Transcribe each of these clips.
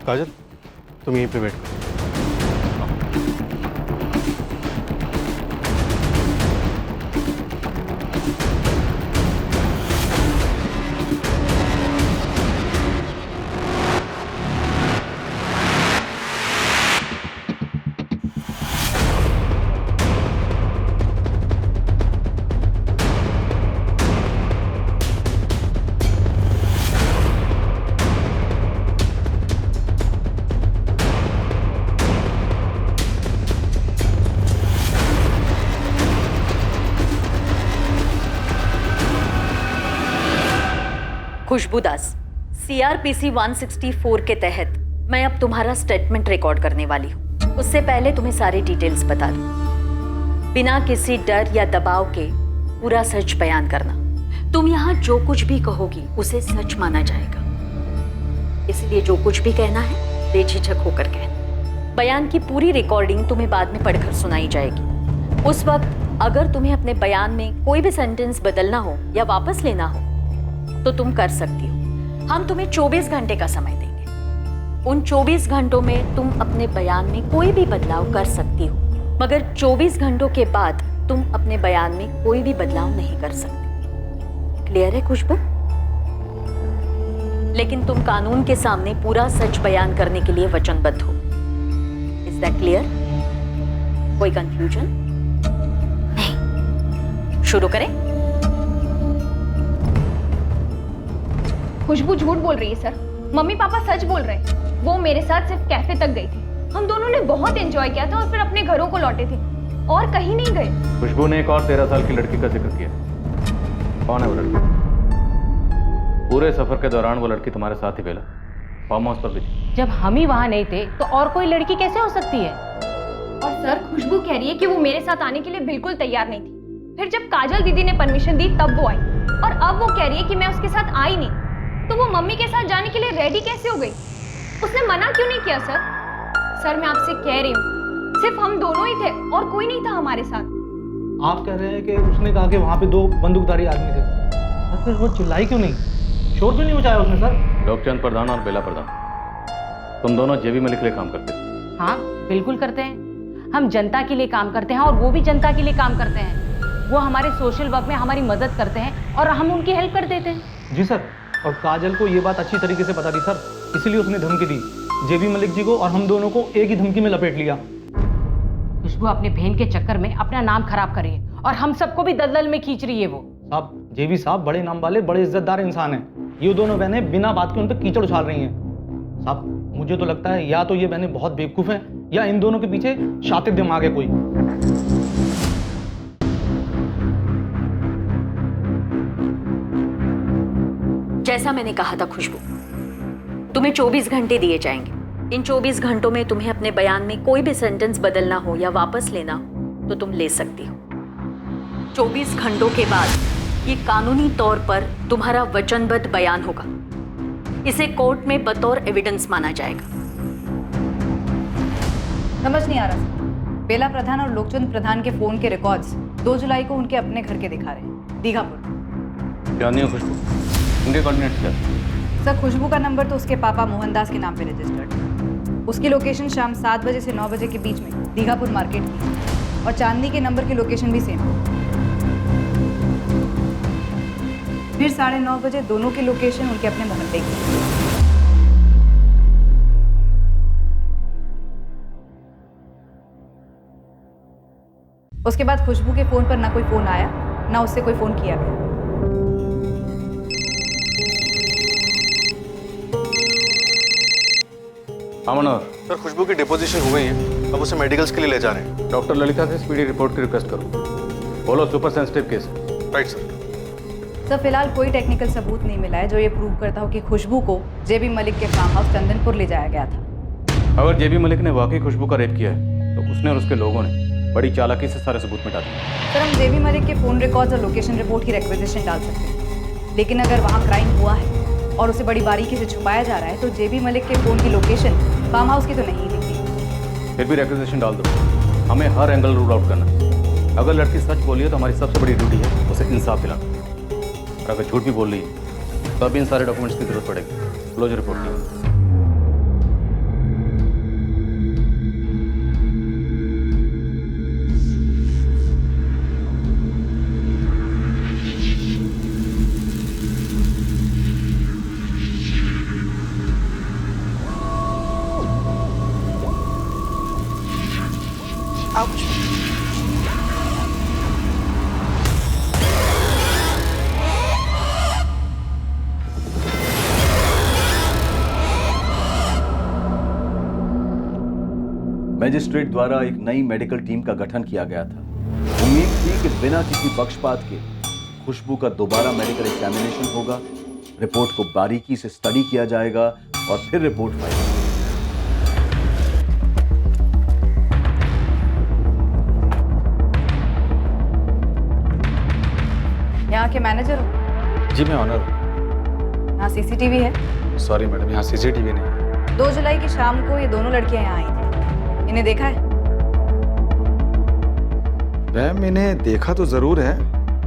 काजल, तुम यहीं पे वेट करो। खुशबू दास, CRPC 164 के तहत मैं अब तुम्हारा स्टेटमेंट रिकॉर्ड करने वाली हूँ। उससे पहले तुम्हें सारी डिटेल्स बता दूँ। बिना किसी डर या दबाव के पूरा सच बयान करना। तुम यहाँ जो कुछ भी कहोगी उसे सच माना जाएगा, इसलिए जो कुछ भी कहना है बेझिझक होकर कहना। बयान की पूरी रिकॉर्डिंग तुम्हें बाद में पढ़कर सुनाई जाएगी। उस वक्त अगर तुम्हें अपने बयान में कोई भी सेंटेंस बदलना हो या वापस लेना हो तो तुम कर सकती हो। हम तुम्हें 24 घंटे का समय देंगे। उन 24 घंटों में तुम अपने बयान में कोई भी बदलाव कर सकती हो, मगर 24 घंटों के बाद तुम अपने बयान में कोई भी बदलाव नहीं कर सकती। क्लियर है खुशबू? लेकिन तुम कानून के सामने पूरा सच बयान करने के लिए वचनबद्ध हो। Is that clear? कोई कंफ्यूजन नहीं? शुरू करें। खुशबू झूठ बोल रही है सर। मम्मी पापा सच बोल रहे हैं। वो मेरे साथ सिर्फ कैफे तक गई थी। हम दोनों ने बहुत एंजॉय किया था और फिर अपने घरों को लौटे थे और कहीं नहीं गए। खुशबू ने एक और 13 साल की लड़की का जिक्र किया। कौन है वो लड़की? पूरे सफर के दौरान वो लड़की तुम्हारे साथ ही बेला फार्म हाउस पर भी थी। जब हम ही वहां नहीं थे तो और कोई लड़की कैसे हो सकती है? और सर खुशबू कह रही है कि वो मेरे साथ आने के लिए बिल्कुल तैयार नहीं थी। फिर जब काजल दीदी ने परमिशन दी तब वो आई, और अब वो कह रही है कि मैं उसके साथ आई नहीं। तो वो मम्मी के साथ जाने के लिए रेडी कैसे हो गई? उसने मना क्यों नहीं किया सर? सर मैं आपसे कह रही हूँ, सिर्फ हम दोनों ही थे और कोई नहीं था हमारे साथ। आप कह रहे हैं कि उसने कहा कि वहाँ पे 2 बंदूकधारी आदमी थे, तो फिर वो चिल्लाई क्यों नहीं? शोर क्यों नहीं मचाया उसने सर? लोकचंद प्रधान और बेला प्रधान, तुम दोनों जेबी मलिक के लिए काम करते हो? हाँ बिल्कुल करते हैं। हम जनता के लिए काम करते हैं और वो भी जनता के लिए काम करते हैं। वो हमारे सोशल वर्क में हमारी मदद करते हैं और हम उनकी हेल्प कर देते हैं। जी सर, और काजल को ये बात अच्छी तरीके से पता थी सर, इसीलिए उसने धमकी दी जेबी मलिक जी को, और हम दोनों को एक ही धमकी में लपेट लिया। खुशबू अपने बहन के चक्कर में अपना नाम खराब कर रही है और हम सबको भी दलदल में खींच रही है। वो साहब, जेबी साहब बड़े नाम वाले, बड़े इज्जतदार इंसान हैं। ये दोनों बहनें बिना बात के उन पर कीचड़ उछाल रही हैं। साहब मुझे तो लगता है या तो ये बहनें बहुत बेवकूफ़ हैं या इन दोनों के पीछे शातिर दिमाग है कोई। जैसा मैंने कहा था खुशबू, तुम्हें 24 घंटे दिए जाएंगे। इन 24 घंटों में तुम्हें अपने बयान में कोई भी सेंटेंस बदलना हो या वापस लेना हो तो तुम ले सकती हो। 24 घंटों के बाद ये कानूनी तौर पर तुम्हारा वचनबद्ध बयान होगा। इसे कोर्ट में बतौर एविडेंस माना जाएगा। समझ नहीं आ रहा सर। बेला प्रधान और लोकचंद प्रधान के फोन के रिकॉर्ड्स 2 जुलाई को उनके अपने घर के दिखा रहे हैं, दीघापुर। क्या नहीं है खुशबू? उनके कोऑर्डिनेट्स क्या? सर खुशबू का नंबर तो उसके पापा मोहनदास के नाम पे रजिस्टर्ड है। उसकी लोकेशन शाम 7 बजे से 9 बजे के बीच में दीघापुर मार्केट की, और चांदनी के नंबर की लोकेशन भी सेम। फिर 9:30 बजे दोनों की लोकेशन उनके अपने मोहल्ले की। उसके बाद खुशबू के फोन पर ना कोई फोन आया, ना उससे कोई फोन किया गया। मनोहर, सर खुशबू की डिपोजिशन हो गई है, अब उसे मेडिकल्स के लिए ले जा रहे हैं। डॉक्टर ललिता से स्पीडी रिपोर्ट की रिक्वेस्ट करो। बोलो super sensitive case. Right sir. Sir फिलहाल कोई टेक्निकल सबूत नहीं मिला है जो ये प्रूव करता हो कि खुशबू को जेबी मलिक के फार्म हाउस चंदनपुर ले जाया गया था। अगर जेबी मलिक ने वाकई खुशबू का रेप किया है तो उसने और उसके लोगों ने बड़ी चालाकी से सारे सबूत मिटा दिए। सर हम जेबी मलिक के फोन रिकॉर्ड्स और लोकेशन रिपोर्ट की रिक्वेजिशन डाल सकते हैं, लेकिन अगर वहाँ क्राइम हुआ है और उसे बड़ी बारीकी से छुपाया जा रहा है तो जेबी मलिक के फोन की लोकेशन फार्म हाउस की तो नहीं दिखती। फिर भी रिक्वेजिशन डाल दो, हमें हर एंगल रूल आउट करना है। अगर लड़की सच बोली है तो हमारी सबसे बड़ी ड्यूटी है उसे इंसाफ दिलाना, और अगर झूठ भी बोल रही है तो अब इन सारे डॉक्यूमेंट्स की जरूरत पड़ेगी। क्लोजर रिपोर्ट की। मजिस्ट्रेट द्वारा एक नई मेडिकल टीम का गठन किया गया था। उम्मीद थी कि बिना किसी पक्षपात के खुशबू का दोबारा मेडिकल एग्जामिनेशन होगा, रिपोर्ट को बारीकी से स्टडी किया जाएगा और फिर रिपोर्ट फाइल। यहाँ के मैनेजर हो? जी मैं ऑनर हूँ। यहाँ सीसीटीवी है? सॉरी मैडम, यहाँ सीसीटीवी नहीं है। 2 जुलाई की शाम को ये दोनों लड़कियां यहाँ आई थी, इन्हें देखा है? मैम इन्हें देखा तो जरूर है,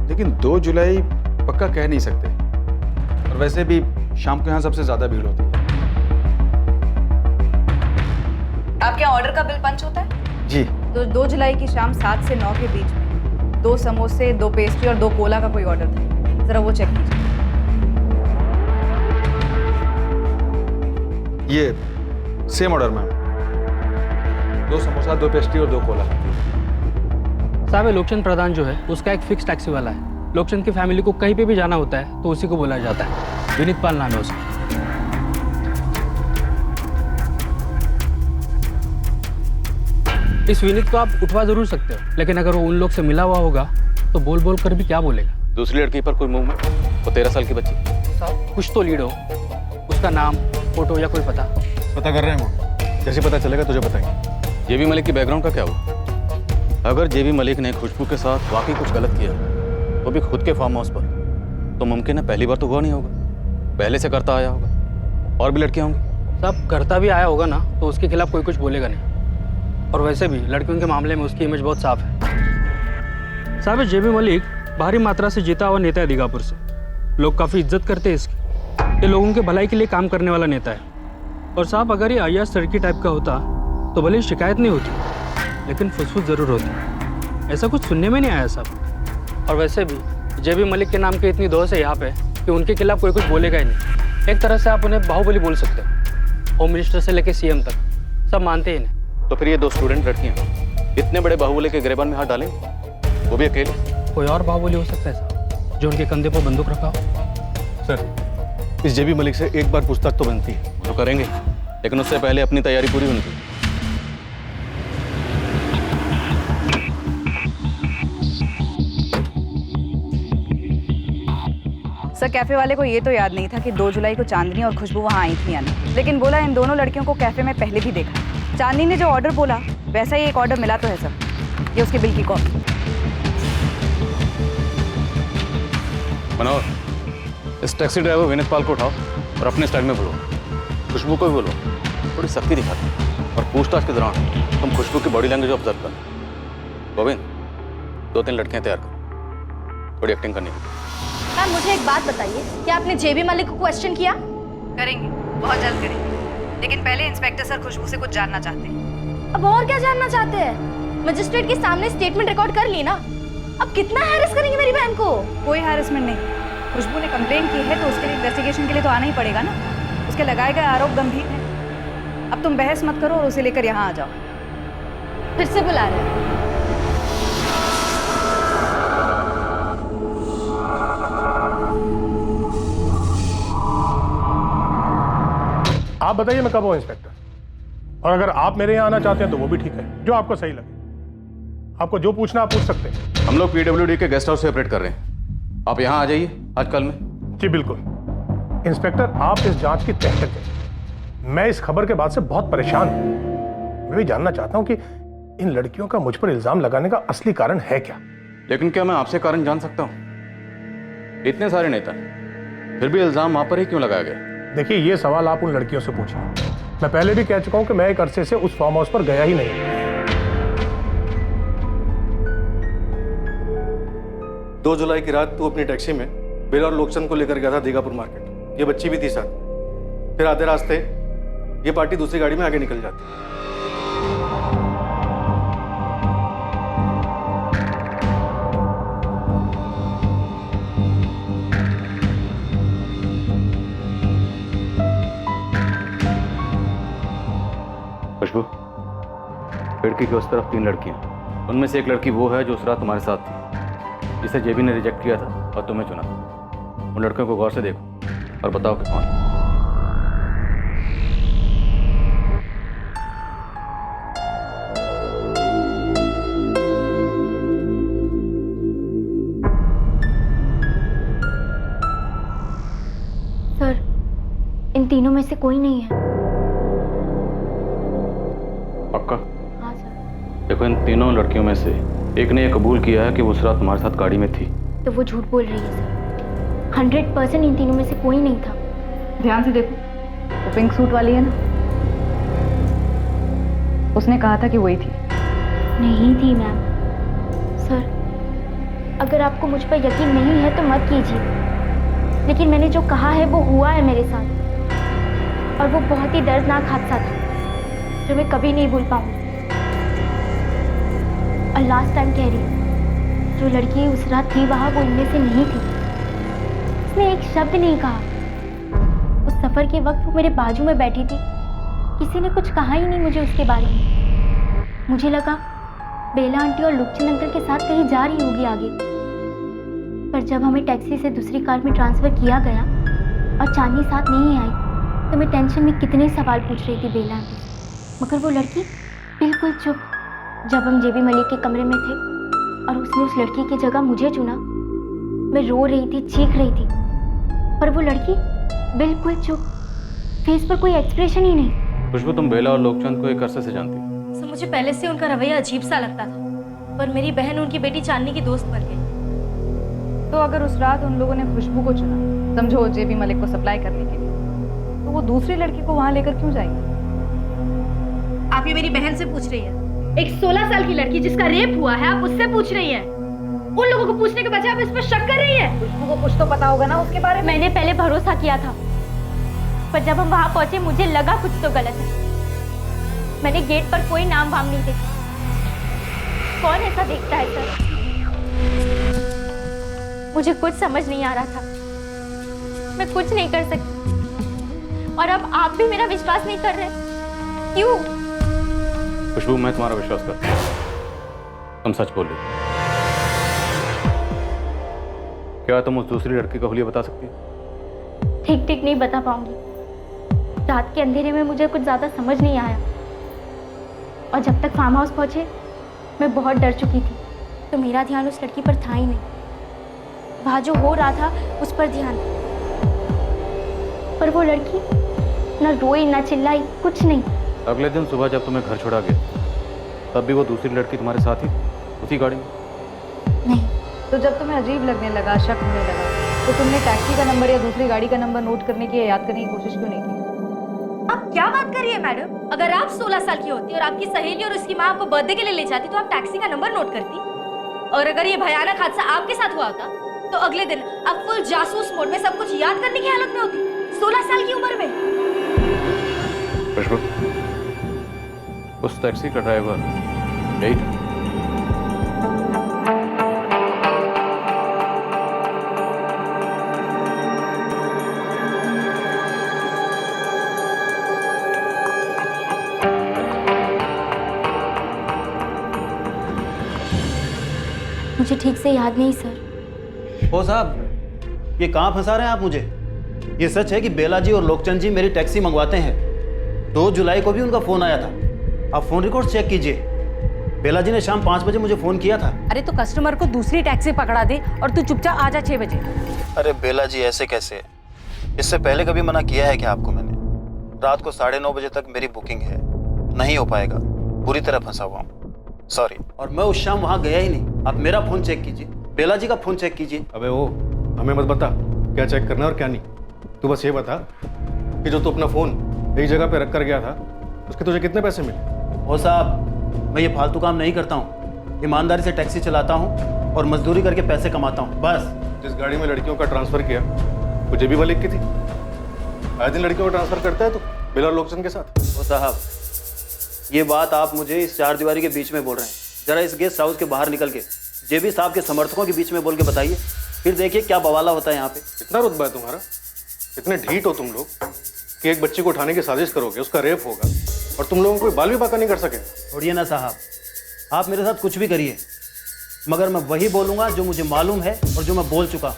लेकिन 2 जुलाई पक्का कह नहीं सकते। और वैसे भी शाम को यहाँ सबसे ज्यादा भीड़ होती है। आपके यहाँ ऑर्डर का बिल पंच होता है? जी। तो 2 जुलाई की शाम 7 से 9 के बीच में 2 समोसे, 2 पेस्ट्री और 2 कोला का कोई ऑर्डर था, जरा वो चेक कीजिए। ये same order ma'am, 2 samosa, 2 pastry और 2 कोला। साहब ये लोकचंद प्रधान जो है उसका एक फिक्स टैक्सी वाला है। लोकचंद की फैमिली को कहीं पे भी जाना होता है तो उसी को बुलाया जाता है। विनीत पाल नाम है उसका। इस विनीत को आप उठवा जरूर सकते हो, लेकिन अगर वो उन लोग से मिला हुआ होगा तो बोल बोल कर भी क्या बोलेगा। दूसरी लड़की पर कोई मूवमेंट? वो 13 साल की बच्ची। साहब कुछ तो लीड हो, उसका नाम, फोटो या कोई पता कर रहे हैं वो, जैसे पता चलेगा तुझे बताएंगे। जेबी मलिक की बैकग्राउंड का क्या हुआ? अगर जेबी मलिक ने खुशबू के साथ वाकई कुछ गलत किया, वो भी खुद के फार्म हाउस पर, तो मुमकिन है पहली बार तो हुआ नहीं होगा, पहले से करता आया होगा। और भी लड़कियां होंगी। साहब करता भी आया होगा ना तो उसके खिलाफ कोई कुछ बोलेगा नहीं। और वैसे भी लड़कियों के मामले में उसकी इमेज बहुत साफ है। साहब जेबी मलिक भारी मात्रा से जीता हुआ नेता है दीघापुर से। लोग काफ़ी इज्जत करते हैं इसकी। ये लोगों के भलाई के लिए काम करने वाला नेता है। और साहब अगर ये अय्याज सड़की टाइप का होता तो भले ही शिकायत नहीं होती, लेकिन फुसफुस जरूर होती। ऐसा कुछ सुनने में नहीं आया साहब। और वैसे भी जेबी मलिक के नाम की इतनी दोष है यहाँ पे कि उनके खिलाफ कोई कुछ बोलेगा ही नहीं। एक तरह से आप उन्हें बाहुबली बोल सकते हो। होम मिनिस्टर से लेकर सीएम तक सब मानते ही नहीं। तो फिर ये 2 स्टूडेंट लड़कियां इतने बड़े बाहुबली के गिरेबान में हाथ डालेंगे, वो भी अकेले? कोई और बाहुबली हो सकता है साहब जो उनके कंधे पर बंदूक रखा हो। सर इस जेबी मलिक से एक बार पूछताछ तो बनती है। तो करेंगे, लेकिन उससे पहले अपनी तैयारी पूरी होनी चाहिए। सर कैफे वाले को ये तो याद नहीं था कि 2 जुलाई को चांदनी और खुशबू वहाँ आई थी या नहीं, लेकिन बोला इन दोनों लड़कियों को कैफे में पहले भी देखा। चांदनी ने जो ऑर्डर बोला वैसा ही एक ऑर्डर मिला तो है सर। ये उसके बिल की कॉपी। मनोहर, इस टैक्सी ड्राइवर विनीत पाल को उठाओ और अपने स्टाइल में बोलो। खुशबू को भी बोलो, थोड़ी सख्ती दिखाते। और पूछताछ के दौरान तुम खुशबू की बॉडी लैंग्वेज ऑब्जर्व कर। गोविंद, 2-3 लड़कियां तैयार कर, थोड़ी एक्टिंग करनी है। मैम मुझे एक बात बताइए, क्या आपने जेबी मलिक को क्वेश्चन किया? करेंगे, बहुत जल्द करेंगे, लेकिन पहले इंस्पेक्टर सर खुशबू से कुछ जानना चाहते हैं। अब और क्या जानना चाहते हैं? मजिस्ट्रेट के सामने स्टेटमेंट रिकॉर्ड कर ली ना, अब कितना हैरेस करेंगे मेरी बहन को? कोई हैरेसमेंट नहीं। खुशबू ने कंप्लेन की है तो उसके लिए इन्वेस्टिगेशन के लिए तो आना ही पड़ेगा ना। उसके लगाए गए आरोप गंभीर हैं। अब तुम बहस मत करो और उसे लेकर यहाँ आ जाओ। फिर से बुला रहे हैं। आप बताइए मैं कब हूं इंस्पेक्टर, और अगर आप मेरे यहाँ आना चाहते हैं तो वो भी ठीक है, जो आपको सही लगे। आपको जो पूछना आप पूछ सकते हैं। हम लोग PWD के गेस्ट हाउस से ऑपरेट कर रहे हैं, आप यहाँ आ जाइए आज कल में। जी बिल्कुल इंस्पेक्टर, आप इस जांच की तह तक जाइए। मैं इस खबर के बाद से बहुत परेशान हूँ। मैं भी जानना चाहता हूँ कि इन लड़कियों का मुझ पर इल्जाम लगाने का असली कारण है क्या। लेकिन क्या मैं आपसे कारण जान सकता हूँ? इतने सारे नेता, फिर भी इल्जाम वहां पर ही क्यों लगाया गया? देखिए ये सवाल आप उन लड़कियों से पूछिए। मैं पहले भी कह चुका हूं कि मैं एक अरसे से उस फार्म हाउस पर गया ही नहीं। 2 जुलाई की रात तू अपनी टैक्सी में बिल और लोकचंद को लेकर गया था दीघापुर मार्केट। ये बच्ची भी थी साथ। फिर आधे रास्ते ये पार्टी दूसरी गाड़ी में आगे निकल जाती। खुशबू, खिड़की की उस तरफ 3 लड़कियां, उनमें से एक लड़की वो है जो उस रात तुम्हारे साथ थी, जिसे जेबी ने रिजेक्ट किया था और तुम्हें चुना। उन लड़कियों को गौर से देखो और बताओ कि कौन है। इन तीनों में से कोई नहीं है। पक्का? हाँ सर। देखो, इन तीनों लड़कियों में से एक ने यह कबूल किया है कि वो उस रात तुम्हारे साथ गाड़ी में थी। तो वो झूठ बोल रही है सर। 100% इन तीनों में से कोई नहीं था। ध्यान से देखो, वो पिंक सूट वाली है ना, उसने कहा था कि वही थी। नहीं थी मैम। सर, अगर आपको मुझ पर यकीन नहीं है तो मत कीजिए, लेकिन मैंने जो कहा है वो हुआ है मेरे साथ, और वो बहुत ही दर्दनाक हादसा था जो मैं कभी नहीं भूल पाऊंगी। और लास्ट टाइम कह रही हूँ, जो लड़की उस रात थी वहाँ, वो इनमें से नहीं थी। उसने एक शब्द नहीं कहा। उस सफर के वक्त वो मेरे बाजू में बैठी थी, किसी ने कुछ कहा ही नहीं मुझे उसके बारे में। मुझे लगा बेला आंटी और लुकचंद अंकल के साथ कहीं जा रही होगी आगे, पर जब हमें टैक्सी से दूसरी कार में ट्रांसफ़र किया गया और चांदनी साथ नहीं आई, तो मैं टेंशन में कितने सवाल पूछ रही थी बेला आंटी से, मगर वो लड़की बिल्कुल चुप। जब हम जेबी मलिक के कमरे में थे और उसने उस लड़की की जगह मुझे चुना, मैं रो रही थी, चीख रही थी, पर वो लड़की बिल्कुल चुप, फेस पर कोई एक्सप्रेशन ही नहीं। खुशबू, तुम बेला और लोकचंद को एक अरसे से जानती हो? सर, मुझे पहले से उनका रवैया अजीब सा लगता था, पर मेरी बहन उनकी बेटी चांदनी की दोस्त बन गई। तो अगर उस रात उन लोगों ने खुशबू को चुना, समझो जेबी मलिक को सप्लाई करने के लिए, तो वो दूसरी लड़की को वहां लेकर क्यों जाएंगे? आप ये मेरी बहन से पूछ रही हैं? एक 16 साल की लड़की जिसका रेप हुआ है, आप उससे पूछ रही हैं? उन लोगों को पूछने के बजाय आप इस पर शक कर रही हैं? खुशबू को कुछ तो पता होगा ना उसके बारे में। मैंने पहले भरोसा किया था, पर जब हम वहां पहुंचे मुझे लगा कुछ तो गलत है। मैंने गेट पर कोई नाम वाम नहीं देखा। कौन ऐसा देखता है सर? मुझे कुछ समझ नहीं आ रहा था, मैं कुछ नहीं कर सकती, और अब आप भी मेरा विश्वास नहीं कर रहे। क्यों? खुशबू, मैं तुम्हारा विश्वास करता हूं, तुम सच बोल रही हो। क्या तुम उस दूसरी लड़की का हुलिया बता सकती हो? ठीक ठीक नहीं बता पाऊंगी। रात के अंधेरे में मुझे कुछ ज्यादा समझ नहीं आया, और जब तक फार्म हाउस पहुंचे मैं बहुत डर चुकी थी, तो मेरा ध्यान उस लड़की पर था ही नहीं। वहाँ जो हो रहा था उस पर ध्यान था, पर वो लड़की न रोई न चिल्लाई, कुछ नहीं। अगले दिन सुबह जब तुम्हें घर छोड़ा गया, तब भी वो दूसरी लड़की तुम्हारे साथ ही उसी गाड़ी में? नहीं। तो जब तुम्हें अजीब लगने लगा, शक होने लगा, तो तुमने टैक्सी का नंबर या दूसरी गाड़ी का नंबर नोट करने की या याद करने की कोशिश क्यों नहीं की? आप क्या बात कर रही है मैडम? अगर आप 16 साल की होती और आपकी सहेली और उसकी माँ आपको बर्थडे के लिए ले जाती, तो आप टैक्सी का नंबर नोट करती। और अगर ये भयानक हादसा आपके साथ हुआ होता, तो अगले दिन आप फुल जासूस मोड में सब कुछ याद करने की हालत में होती, 16 साल की उम्र में। खुशबू, उस टैक्सी का ड्राइवर यही था। मुझे ठीक से याद नहीं सर। ओ साहब, ये कहाँ फंसा रहे हैं आप मुझे? ये सच है कि बेला जी और लोकचंद जी मेरी टैक्सी मंगवाते हैं। 2 जुलाई को भी उनका फोन आया था। आप फोन रिकॉर्ड चेक कीजिए। बेला जी ने शाम 5 बजे मुझे फोन किया था। अरे तो कस्टमर को दूसरी टैक्सी पकड़ा दे और तू चुपचाप आ जा 6 बजे। अरे बेला जी, ऐसे कैसे? इससे पहले कभी मना किया है क्या आपको मैंने? रात को 9:30 बजे तक मेरी बुकिंग है, नहीं हो पाएगा। बुरी तरह फंसा हुआ हूँ, सॉरी। और मैं उस शाम वहाँ गया ही नहीं। आप मेरा फोन चेक कीजिए, बेला जी का फोन चेक कीजिए। अबे वो हमें मत बता क्या चेक करना है और क्या नहीं। तू बस ये बता कि जो तू अपना फ़ोन एक जगह पे रख कर गया था, उसके तुझे कितने पैसे मिले? ओ साहब, मैं ये फालतू काम नहीं करता हूँ। ईमानदारी से टैक्सी चलाता हूँ और मजदूरी करके पैसे कमाता हूँ, बस। जिस गाड़ी में लड़कियों का ट्रांसफ़र किया वो जेबी मलिक की थी। आए दिन लड़कियों का ट्रांसफ़र करता है तो बेला और लोकचंद के साथ। ओ साहब, ये बात आप मुझे इस 4 दीवारी के बीच में बोल रहे हैं। जरा इस गेस्ट हाउस के बाहर निकल के जेबी साहब के समर्थकों के बीच में बोल के बताइए, फिर देखिए क्या बवाला होता है यहाँ पे। इतना रुतबा है तुम्हारा, इतने ढीठ हो तुम लोग कि एक बच्ची को उठाने की साजिश करोगे, उसका रेप होगा और तुम लोगों को कोई बाल भी बाका नहीं कर सके। छोड़िए ना साहब, आप मेरे साथ कुछ भी करिए, मगर मैं वही बोलूँगा जो मुझे मालूम है और जो मैं बोल चुका हूँ।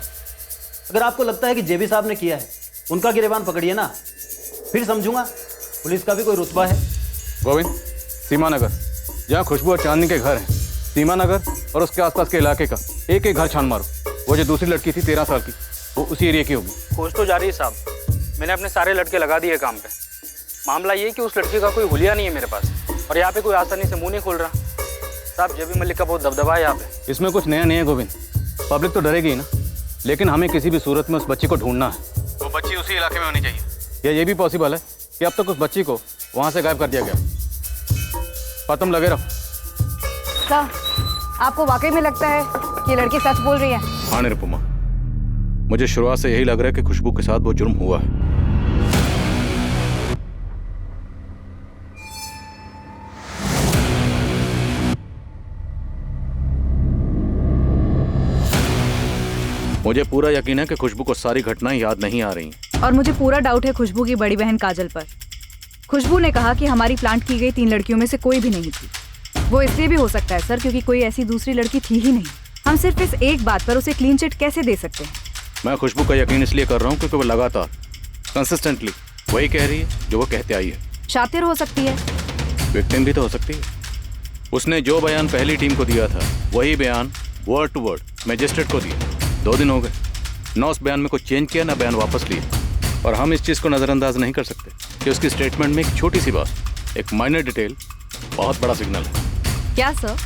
अगर आपको लगता है कि जेबी साहब ने किया है, उनका गिरेबान पकड़िए ना, फिर समझूंगा पुलिस का भी कोई रुतबा है। गोविंद, सीमा नगर, जहाँ खुशबू और चांदनी के घर हैं, सीमा नगर और उसके आसपास के इलाके का एक एक घर छान मारो। वो जो दूसरी लड़की थी 13 साल की, वो उसी एरिया की होगी। खोज तो जा रही है साहब, मैंने अपने सारे लड़के लगा दिए काम पे। मामला ये कि उस लड़की का कोई हुलिया नहीं है मेरे पास, और यहाँ पे कोई आसानी से मुंह नहीं खोल रहा। साहब जेबी मलिक का बहुत दबदबा है यहाँ पे। इसमें कुछ नया नहीं है गोविंद, पब्लिक तो डरेगी ही ना, लेकिन हमें किसी भी सूरत में उस बच्ची को ढूंढना है। वो बच्ची उसी इलाके में होनी चाहिए। या ये भी पॉसिबल है कि अब तक उस बच्ची को वहाँ से गायब कर दिया गया। पर तुम लगे रहो। सर, आपको वाकई में लगता है कि ये लड़की सच बोल रही है? हाँ निरुपमा, मुझे शुरुआत से यही लग रहा है कि खुशबू के साथ वो जुर्म हुआ है। मुझे पूरा यकीन है कि खुशबू को सारी घटनाएं याद नहीं आ रही। और मुझे पूरा डाउट है खुशबू की बड़ी बहन काजल पर। खुशबू ने कहा कि हमारी प्लांट की गई 3 लड़कियों में से कोई भी नहीं थी। वो इसलिए भी हो सकता है सर क्योंकि कोई ऐसी दूसरी लड़की थी ही नहीं। हम सिर्फ इस एक बात पर उसे क्लीन चिट कैसे दे सकते हैं? मैं खुशबू का यकीन इसलिए कर रहा हूँ क्योंकि वो लगातार कंसिस्टेंटली वही कह रही है जो वो कहते आई है। शातिर हो सकती है, विक्टिम भी तो हो सकती है। उसने जो बयान पहली टीम को दिया था वही बयान वर्ड टू वर्ड मैजिस्ट्रेट को दिया। 2 दिन हो गए, ना उस बयान में कुछ चेंज किया ना बयान वापस लिया। और हम इस चीज़ को नज़रअंदाज नहीं कर सकते कि उसकी स्टेटमेंट में एक छोटी सी बात, एक माइनर डिटेल बहुत बड़ा सिग्नल है। क्या सर?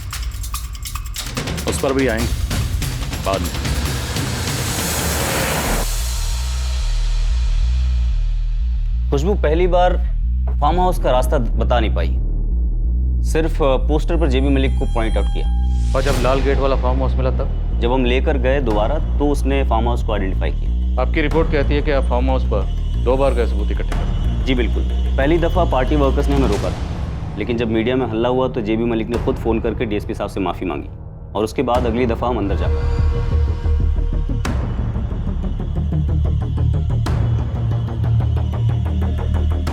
उस पर भी आएंगे बाद में। खुशबू पहली बार फार्म हाउस का रास्ता बता नहीं पाई, सिर्फ पोस्टर पर जेबी मलिक को पॉइंट आउट किया। और जब लाल गेट वाला फार्म हाउस मिला तब जब हम लेकर गए दोबारा तो उसने फार्म हाउस को आइडेंटिफाई किया। आपकी रिपोर्ट कहती है कि आप फार्म हाउस पर 2 बार गए सबूत इकट्ठे करने। जी बिल्कुल। पहली दफ़ा पार्टी वर्कर्स ने हमें रोका था, लेकिन जब मीडिया में हल्ला हुआ तो जेबी मलिक ने खुद फ़ोन करके डीएसपी साहब से माफ़ी मांगी, और उसके बाद अगली दफ़ा हम अंदर जा पाए।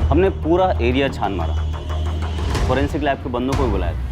हमने पूरा एरिया छान मारा, फोरेंसिक लैब के बंदों को भी बुलाया था।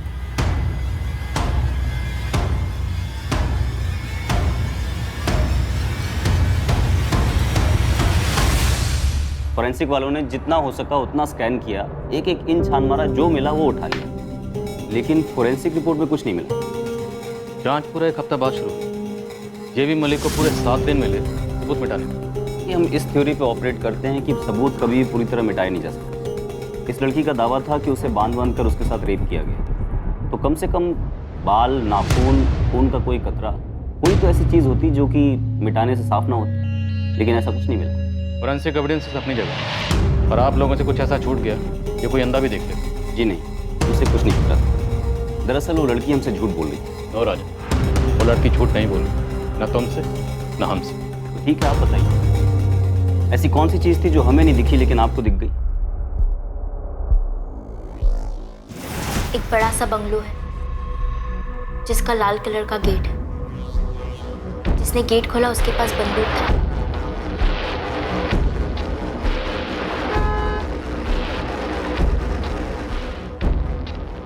फोरेंसिक वालों ने जितना हो सका उतना स्कैन किया, एक एक इंच छान मारा, जो मिला वो उठा लिया, लेकिन फोरेंसिक रिपोर्ट में कुछ नहीं मिला। जांच पूरा 1 हफ्ता बाद शुरू हुई। जेबी मलिक को पूरे 7 दिन मिले सबूत मिटाने के। हम इस थ्योरी पे ऑपरेट करते हैं कि सबूत कभी पूरी तरह मिटाए नहीं जा सकते। इस लड़की का दावा था कि उसे बांध कर उसके साथ रेप किया गया, तो कम से कम बाल, नाखून, खून का कोई कतरा, कोई तो ऐसी चीज़ होती जो कि मिटाने से साफ ना होती, लेकिन ऐसा कुछ नहीं मिला। फोरेंसिक एविडेंस अपनी जगह, और आप लोगों से कुछ ऐसा छूट गया कि कोई अंधा भी देख ले। जी नहीं, उससे कुछ नहीं छूटा था। दरअसल वो लड़की हमसे झूठ बोल रही थी। और राजा, वो लड़की झूठ नहीं बोल रही, ना तुमसे ना हमसे। तो ठीक है, आप बताइए ऐसी कौन सी चीज़ थी जो हमें नहीं दिखी लेकिन आपको दिख गई? एक बड़ा सा बंगलो है जिसका लाल कलर का गेट है। जिसने गेट खोला उसके पास बंदूक था।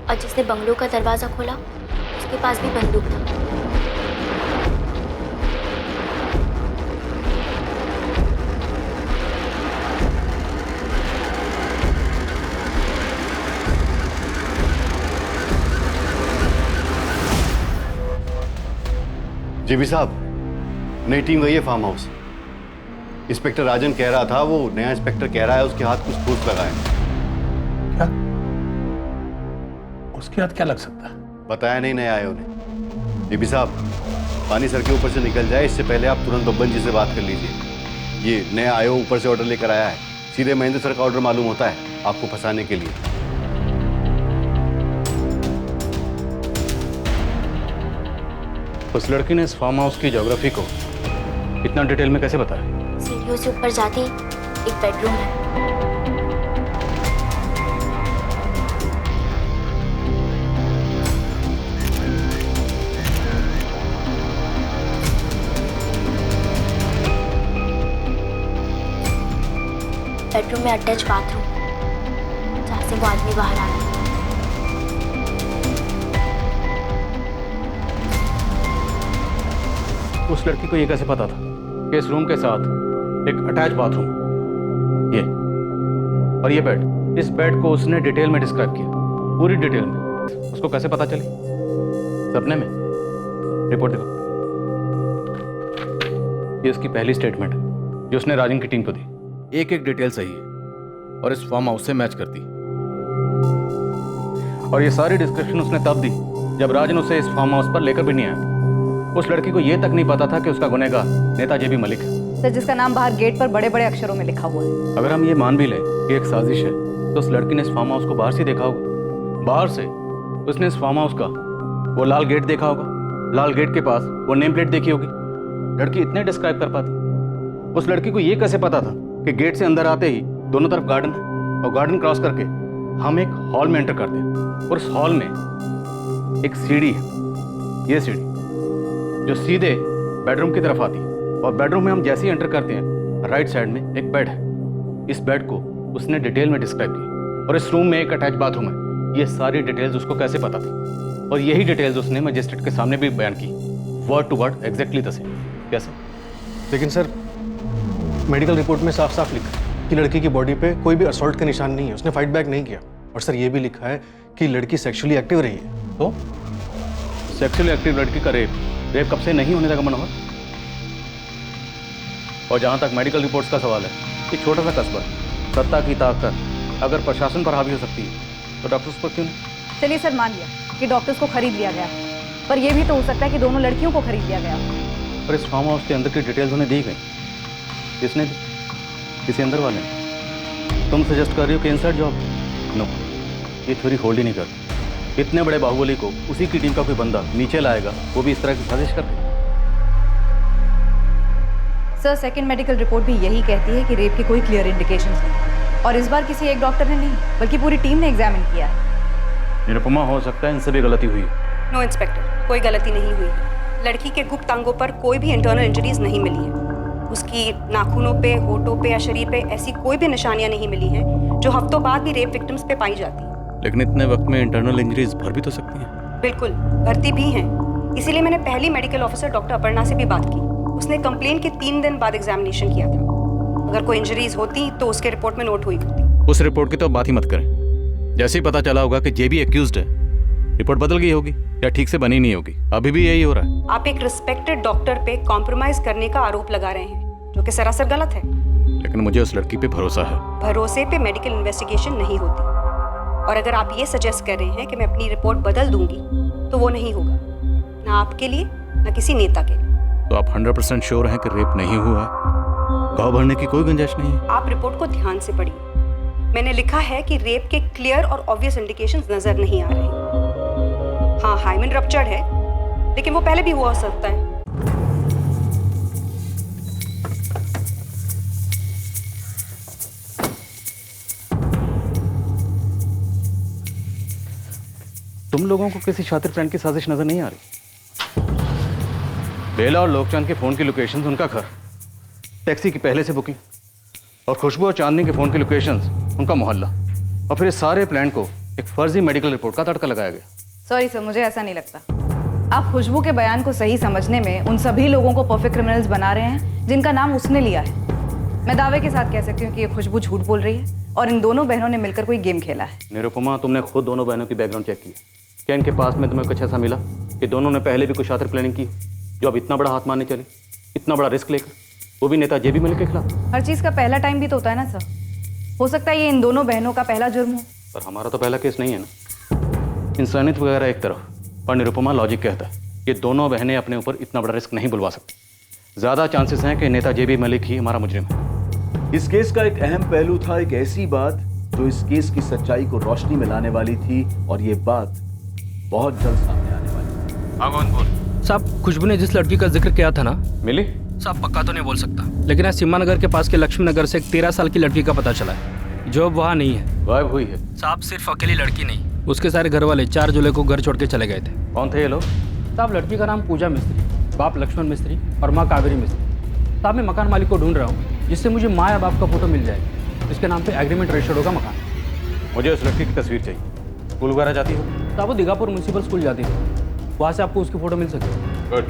और जिसने बंगलो का दरवाजा खोला उसके पास भी बंदूक था। जेबी साहब, नई टीम गई है फार्म हाउस। इंस्पेक्टर राजन कह रहा था, वो नया इंस्पेक्टर कह रहा है उसके हाथ कुछ ठोस लगा है। क्या? उसके हाथ क्या लग सकता है? बताया नहीं नए आए उन्हें। जेबी साहब, पानी सर के ऊपर से निकल जाए इससे पहले आप तुरंत बब्बन जी से बात कर लीजिए। ये नया आयो ऊपर से ऑर्डर लेकर आया है, सीधे महेंद्र सर का ऑर्डर मालूम होता है आपको फंसाने के लिए। उस लड़की ने इस फार्म हाउस की ज्योग्राफी को इतना डिटेल में कैसे बताया? सीढ़ियों से ऊपर जाते ही एक बेडरूम है। बेडरूम में अटैच बाथरूम, जहाँ से वो आदमी बाहर आ रहा है। उस लड़की को ये कैसे पता था कि इस रूम के साथ एक अटैच बाथरूम, ये और ये बेड, इस बेड को उसने डिटेल में डिस्क्राइब किया, पूरी डिटेल में। उसको कैसे पता चली? सपने में। रिपोर्ट देखो, ये उसकी पहली स्टेटमेंट है जो उसने राजन की टीम को दी। एक एक डिटेल सही है और इस फार्म हाउस से मैच करती। और ये सारी डिस्क्रिप्शन उसने तब दी जब राजन उसे इस फार्म हाउस पर लेकर भी नहीं आया। उस लड़की को यह तक नहीं पता था कि उसका गुनहगार नेता जेबी मलिक है। सर, जिसका नाम बाहर गेट पर बड़े बड़े अक्षरों में लिखा हुआ है। अगर हम ये मान भी लें कि एक साजिश है, तो उस लड़की ने इस फार्म हाउस को बाहर से देखा होगा। बाहर से उसने इस फार्म हाउस का वो लाल गेट देखा होगा, लाल गेट के पास वो नेम प्लेट देखी होगी। लड़की इतने डिस्क्राइब कर पाती। उस लड़की को ये कैसे पता था कि गेट से अंदर आते ही दोनों तरफ गार्डन है और गार्डन क्रॉस करके हम एक हॉल में एंटर करते हैं और उस हॉल में एक सीढ़ी है। ये सीढ़ी जो सीधे बेडरूम की तरफ आती है और बेडरूम में हम जैसे ही एंटर करते हैं राइट साइड में एक बेड है। इस बेड को उसने डिटेल में डिस्क्राइब किया और इस रूम में एक अटैच बाथरूम है। ये सारी डिटेल्स उसको कैसे पता थी और यही डिटेल्स उसने मजिस्ट्रेट के सामने भी बयान की, word to word exactly the same. कैसे? लेकिन सर मेडिकल रिपोर्ट में साफ साफ लिखा है कि लड़की की बॉडी पे कोई भी असॉल्ट का निशान नहीं है, उसने फाइट बैक नहीं किया। और सर ये भी लिखा है कि लड़की सेक्सुअली एक्टिव रही है। तो सेक्सुअली एक्टिव लड़की का रेप कब से नहीं होने लगा मनोहर? और जहां तक मेडिकल रिपोर्ट्स का सवाल है, एक छोटा सा कस्बा, सत्ता की ताकत अगर प्रशासन पर हावी हो सकती है तो डॉक्टर्स पर क्यों नहीं? चलिए सर, मान लिया कि डॉक्टर्स को खरीद लिया गया, पर यह भी तो हो सकता है कि दोनों लड़कियों को खरीद लिया गया। पर इस फार्म हाउस के अंदर की डिटेल्स उन्हें दी गई, किसने दी? किसी अंदर वाले ने। तुम सजेस्ट कर रही हो कि इनसाइड जॉब? नो, ये थ्योरी होल्ड ही नहीं करती। इतने बड़े बाहुबली को उसी की टीम का कोई बंदा नीचे लाएगा, वो भी इस तरह की साजिश करके। सर, सेकंड मेडिकल रिपोर्ट भी यही कहती है कि रेप के कोई क्लियर इंडिकेशंस नहीं, और इस बार किसी एक डॉक्टर ने नहीं बल्कि पूरी टीम ने एग्जामिन किया है। निरुपमा, हो सकता है इनसे भी गलती हुई। नो इंस्पेक्टर, कोई गलती नहीं हुई। लड़की के गुप्त अंगों पर कोई भी इंटरनल इंजरीज नहीं मिली है। उसकी नाखूनों पे, होठों पे या शरीर पे ऐसी कोई भी निशानियां नहीं मिली हैं जो हफ्तों बाद भी रेप विक्टिम्स पे पाई जाती हैं। लेकिन इतने वक्त में इंटरनल इंजरीज भर भी तो सकती हैं। बिल्कुल, भर्ती भी हैं। इसीलिए मैंने पहली मेडिकल ऑफिसर डॉक्टर अपर्णा से भी बात की। उसने कंप्लेन के 3 दिन बाद एग्जामिनेशन किया था। अगर कोई इंजरीज होती तो उसके रिपोर्ट में नोट हुई होती। उस रिपोर्ट की तो बात ही मत करें। जैसे ही पता चला होगा कि जेबी एक्यूज्ड है, रिपोर्ट बदल गई होगी या ठीक से बनी नहीं होगी। अभी भी यही हो रहा है। आप एक रिस्पेक्टेड डॉक्टर पे कॉम्प्रोमाइज करने का आरोप लगा रहे हैं, जो कि सरासर गलत है। लेकिन मुझे उस लड़की पे भरोसा है। भरोसे पे मेडिकल इन्वेस्टिगेशन नहीं होती, और अगर आप ये सजेस्ट कर रहे हैं कि मैं अपनी रिपोर्ट बदल दूंगी तो वो नहीं होगा, ना आपके लिए ना किसी नेता के लिए। तो आप 100% श्योर हैं कि रेप नहीं हुआ है? घाव भरने की कोई गुंजाइश नहीं है? आप रिपोर्ट को ध्यान से पढ़िए। मैंने लिखा है कि रेप के क्लियर और ऑब्वियस इंडिकेशंस नजर नहीं आ रहे। हाँ, हाइमेन रप्चर्ड है, लेकिन वो पहले भी हुआ हो सकता है। तुम लोगों को किसी शातिर फ्रेंड की साजिश नजर नहीं आ रही? बेला और लोकचंद के फोन की लोकेशंस, उनका घर, टैक्सी की पहले से बुकिंग, और खुशबू और चांदनी के फोन की लोकेशंस, उनका मोहल्ला, और फिर इस सारे प्लान को एक फर्जी मेडिकल रिपोर्ट का तड़का लगाया गया। सॉरी सर, मुझे ऐसा नहीं लगता। आप खुशबू के बयान को सही समझने में उन सभी लोगों को परफेक्ट क्रिमिनल्स बना रहे हैं जिनका नाम उसने लिया है। मैं दावे के साथ कह सकती हूँ कि ये खुशबू झूठ बोल रही है और इन दोनों बहनों ने मिलकर कोई गेम खेला है। निरुपमा, तुमने खुद दोनों बहनों की बैकग्राउंड चेक की, क्या इनके पास में तुम्हें कुछ ऐसा मिला कि दोनों ने पहले भी कुछ शातिर प्लानिंग की जो अब इतना बड़ा हाथ मारने चले, इतना बड़ा रिस्क लेकर, वो भी नेता जेबी मलिक के खिलाफ? हर चीज़ का पहला टाइम भी तो होता है ना सर। हो सकता है ये इन दोनों बहनों का पहला जुर्म हो। पर हमारा तो पहला केस नहीं है ना। इंसानियत वगैरह एक तरफ, और निरुपमा लॉजिक कहता है ये दोनों बहनें अपने ऊपर इतना बड़ा रिस्क नहीं बुलवा सकती। ज़्यादा चांसेस हैं कि नेता जेबी मलिक ही हमारा मुजरिम है। इस केस का एक अहम पहलू था एक ऐसी बात जो इस केस की सच्चाई को रोशनी में लाने वाली थी, और ये बात बहुत जल्द सामने आने वाली थी। हाँ, कौन बोल? साहब, खुशबू ने जिस लड़की का जिक्र किया था ना, मिली? साहब पक्का तो नहीं बोल सकता, लेकिन आज सीमा नगर के पास के लक्ष्मी नगर से एक 13 साल की लड़की का पता चला है जो अब वहाँ नहीं है, गायब हुई है। साहब सिर्फ अकेली लड़की नहीं, उसके सारे घर वाले 4 जुलाई को घर छोड़ के चले गए थे। कौन थे ये लोग? साहब लड़की का नाम पूजा मिस्त्री, बाप लक्ष्मण मिस्त्री और माँ कावेरी मिस्त्री। साहब मैं मकान मालिक को ढूंढ रहा हूँ जिससे मुझे माँ या बाप का फोटो मिल जाए, जिसके नाम पे एग्रीमेंट रजिस्टर्ड होगा मकान। मुझे उस लड़की की तस्वीर चाहिए। स्कूल वगैरह जाती हो? साहब वो दीघापुर म्यूनसिपल स्कूल जाती थी, वहाँ से आपको उसकी फ़ोटो मिल सके। गुड।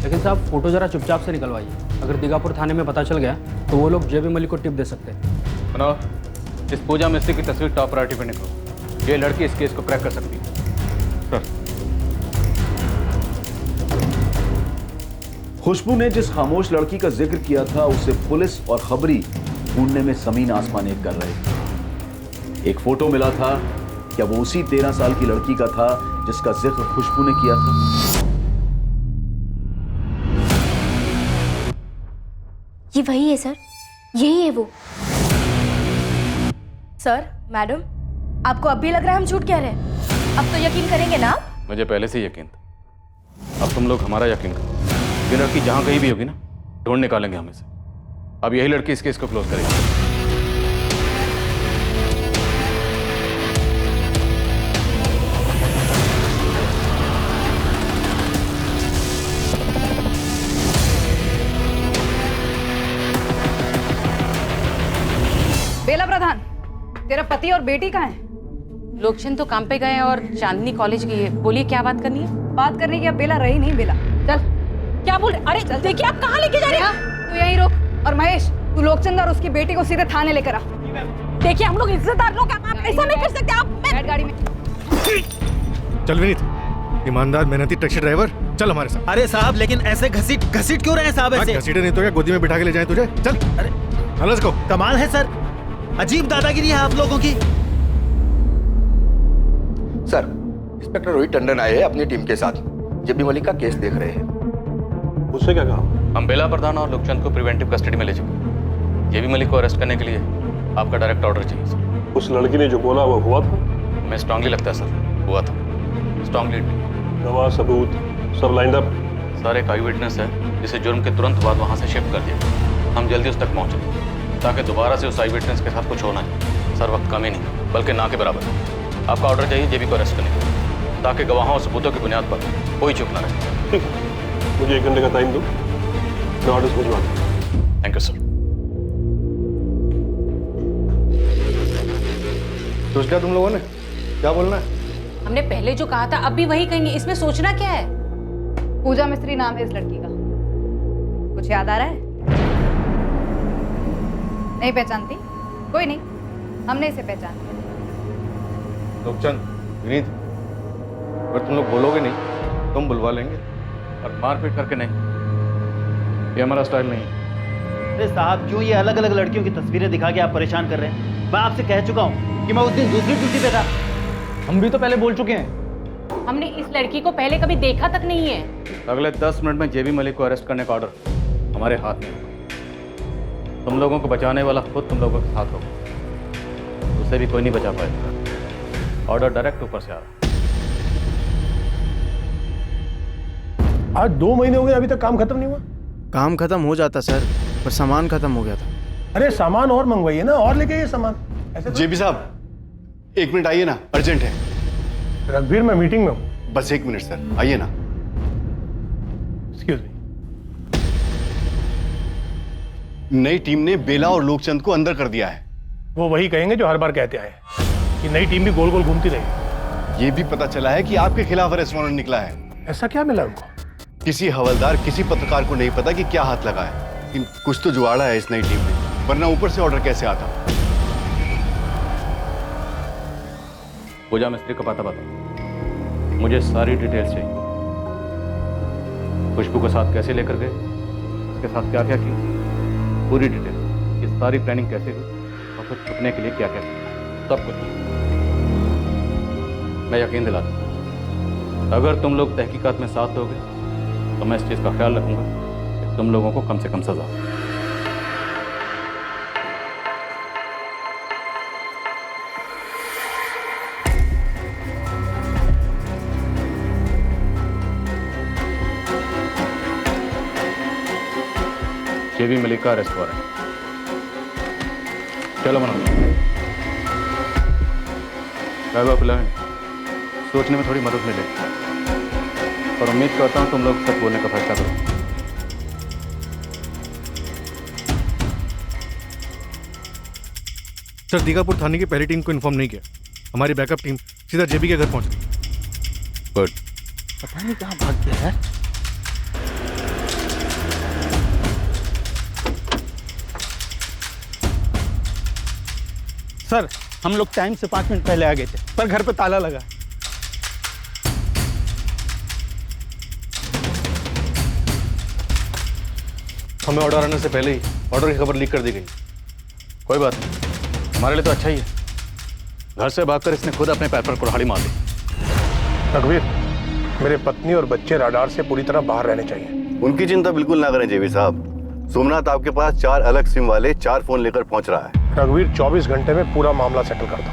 लेकिन साहब फ़ोटो ज़रा चुपचाप से निकलवाइए, अगर दीघापुर थाने में पता चल गया तो वो लोग जेबी मलिक को टिप दे सकते हैं। सुनो, इस पूजा मिस्त्री की तस्वीर टॉप प्रायोरिटी पे निकलो। ये लड़की इस केस को क्रैक कर सकती है। सर, खुशबू ने जिस खामोश लड़की का जिक्र किया था उसे पुलिस और खबरी ढूंढने में जमीन आसमान एक कर रहे थे। एक फोटो मिला था, क्या वो उसी 13 साल की लड़की का था जिसका जिक्र खुशबू ने किया था? ये वही है सर, यही है वो। सर, मैडम, आपको अब भी लग रहा है हम झूठ कह रहे हैं? अब तो यकीन करेंगे ना आप? मुझे पहले से यकीन था, अब तुम लोग हमारा यकीन करो। ये लड़की जहाँ कहीं भी होगी ना, ढूंढ निकालेंगे हमें से। अब यही लड़की इस केस को क्लोज करेगी। बेला प्रधान, तेरा पति और बेटी कहाँ है? लोकचंद तो काम पे गए और चांदनी कॉलेज गई है। बोलिए क्या बात करनी है? बात करने की अब बेला रही नहीं। बेला चल। क्या बोल रहे? अरे देखिए आप कहाँ लेके जा रहे हैं? तू यहीं रुक, और महेश तू लोकचंद और उसकी बेटी को सीधे थाने लेकर आ। देखिए हम लोग इज्जतदार लोग हैं, आप ऐसा नहीं कर सकते। आप बैठ गाड़ी में। चल विनीत, ईमानदार मेहनती टैक्सी ड्राइवर, चल हमारे साथ। अरे साहब, लेकिन ऐसे घसीट घसीट क्यों रहे हैं साहब? ऐसे घसीटे नहीं तो क्या गोदी में बिठा के ले जाएं तुझे? चल। अरे लेट्स गो। कमाल है सर, अजीब दादागिरी है आप लोगों की। सर, इंस्पेक्टर रोहित टंडन आए हैं अपनी टीम के साथ, जेबी मलिक का केस देख रहे हैं। उससे क्या कहा? हम बेला प्रधान और लोकचंद को प्रिवेंटिव कस्टडी में ले चुके। जेबी मलिक को अरेस्ट करने के लिए आपका डायरेक्ट ऑर्डर चाहिए सर। उस लड़की ने जो बोला वो हुआ था? मैं स्ट्रांगली लगता है सर, हुआ था। स्ट्रांगली। गवाह, सबूत सब लाइंड अप? सर, एक आई विटनेस है जिसे जुर्म के तुरंत बाद वहाँ से शिफ्ट कर दिया। हम जल्दी उस तक पहुँचे ताकि दोबारा से उस आई विटनेस के साथ कुछ होना है। सर, वक्त कम ही नहीं बल्कि ना के बराबर है। आपका ऑर्डर चाहिए जेबी को अरेस्ट करने के लिए, ताकि गवाहों और सबूतों की बुनियाद पर कोई चूक ना रहे। ठीक है, मुझे 1 घंटे का टाइम दो, मैं ऑर्डर्स भिजवा दूँ। Thank you sir. सोच लिया तुम लोगों ने क्या बोलना है? हमने पहले जो कहा था अब भी वही कहेंगे, इसमें सोचना क्या है? पूजा मिस्त्री नाम है इस लड़की का, कुछ याद आ रहा है? नहीं पहचानती? कोई नहीं, हमने इसे पहचान लिया। लोकचंद, विनीत, अगर तुम लोग बोलोगे नहीं तो हम बुलवा लेंगे। और मारपीट करके नहीं, ये हमारा स्टाइल नहीं है। अरे साहब, क्यों ये अलग अलग लड़कियों की तस्वीरें दिखा के आप परेशान कर रहे हैं? मैं आपसे कह चुका हूँ कि मैं उस दिन दूसरी ड्यूटी पे था। हम भी तो पहले बोल चुके हैं। हमने इस लड़की को पहले कभी देखा तक नहीं है। अगले 10 मिनट में जेबी मलिक को अरेस्ट करने का ऑर्डर हमारे हाथ में है। तुम लोगों को बचाने वाला खुद तुम लोगों के साथ होगा, उसे भी कोई नहीं बचा पाएगा। ऑर्डर डायरेक्ट ऊपर से आ रहा। आज 2 महीने हो गए, अभी तक काम खत्म नहीं हुआ? काम खत्म हो जाता सर, पर सामान खत्म हो गया था। अरे सामान और मंगवाइए ना, और लेके आइए सामान। ऐसे जेबी साहब, 1 मिनट आइए ना, अर्जेंट है। रघुवीर, मैं मीटिंग में हूँ। बस 1 मिनट सर, आइए ना। Excuse me. नई टीम ने बेला और लोकचंद को अंदर कर दिया है। वो वही कहेंगे जो हर बार कहते आए कि नई टीम भी गोल गोल घूमती रही। ये भी पता चला है कि आपके खिलाफ अरेस्ट वारंट निकला है। ऐसा क्या मिला उनको? किसी हवलदार, किसी पत्रकार को नहीं पता कि क्या हाथ लगा है, लेकिन कुछ तो जुगाड़ा है इस नई टीम ने, वरना ऊपर से ऑर्डर कैसे आता? पूजा मिस्त्री का पता बताओ, मुझे सारी डिटेल्स चाहिए। खुशबू को साथ कैसे लेकर गए, उसके साथ क्या क्या किया, पूरी डिटेल। ये सारी प्लानिंग कैसे हुई और कुछ छुपने के लिए क्या क्या किया, सब कुछ। मैं यकीन दिलाता हूं, अगर तुम लोग तहकीकात में साथ दोगे तो मैं इस चीज़ का ख्याल रखूंगा कि तुम लोगों को कम से कम सजा। जेबी मलिक का अरेस्ट वारंट। चलो मनोज, सोचने में थोड़ी मदद मिलेगी और उम्मीद करता हूं तुम लोग सच बोलने का फैसला करो। सर, दीघापुर थाने की पहली टीम को इन्फॉर्म नहीं किया। हमारी बैकअप टीम सीधा जेबी के घर पहुंच गई। गुड। पता नहीं कहाँ भाग गया है। सर, हम लोग टाइम से 5 मिनट पहले आ गए थे, पर घर पे ताला लगा। हमें ऑर्डर आने से पहले ही ऑर्डर की खबर लीक कर दी गई। कोई बात नहीं, हमारे लिए तो अच्छा ही है। घर से भागकर इसने खुद अपने पैर पर कुल्हाड़ी मार ली। रघुवीर, मेरे पत्नी और बच्चे राडार से पूरी तरह बाहर रहने चाहिए। उनकी चिंता बिल्कुल ना करें जेबी साहब। सोमनाथ आपके पास 4 अलग सिम वाले 4 फोन लेकर पहुंच रहा है। रघुवीर, 24 घंटे में पूरा मामला सेटल कर दो।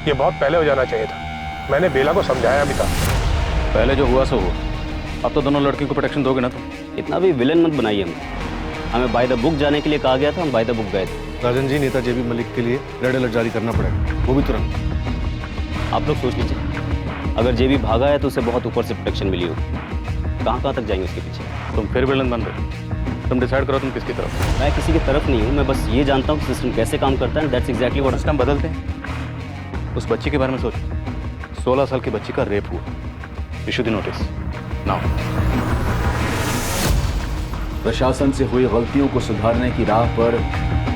ये बहुत पहले हो जाना चाहिए था। मैंने बेला को समझाया भी था। पहले जो हुआ सो हुआ, अब तो दोनों लड़कियों को प्रोटेक्शन दोगे ना तुम? इतना भी विलन मत बनाइए हमें बाय द बुक जाने के लिए कहा गया था, हम बाय द बुक गए थे। राजन जी, नेता जेबी मलिक के लिए रेड अलर्ट जारी करना पड़ेगा, वो भी तुरंत। आप लोग सोच लीजिए, अगर जेबी भागा है तो उसे बहुत ऊपर से प्रोटेक्शन मिली होगी। कहाँ तक जाएंगे उसके पीछे? तुम फिर विलन बन रहे। तुम डिसाइड करो तुम किसकी तरफ। मैं किसी की तरफ नहीं हूँ, मैं बस ये जानता हूँ सिस्टम कैसे काम करता है। दैट्स एग्जैक्टली व्हाट सिस्टम बदलते हैं। उस बच्ची के बारे में सोचो, 16 साल की बच्ची का रेप हुआ। Issue the notice now. प्रशासन से हुई गलतियों को सुधारने की राह पर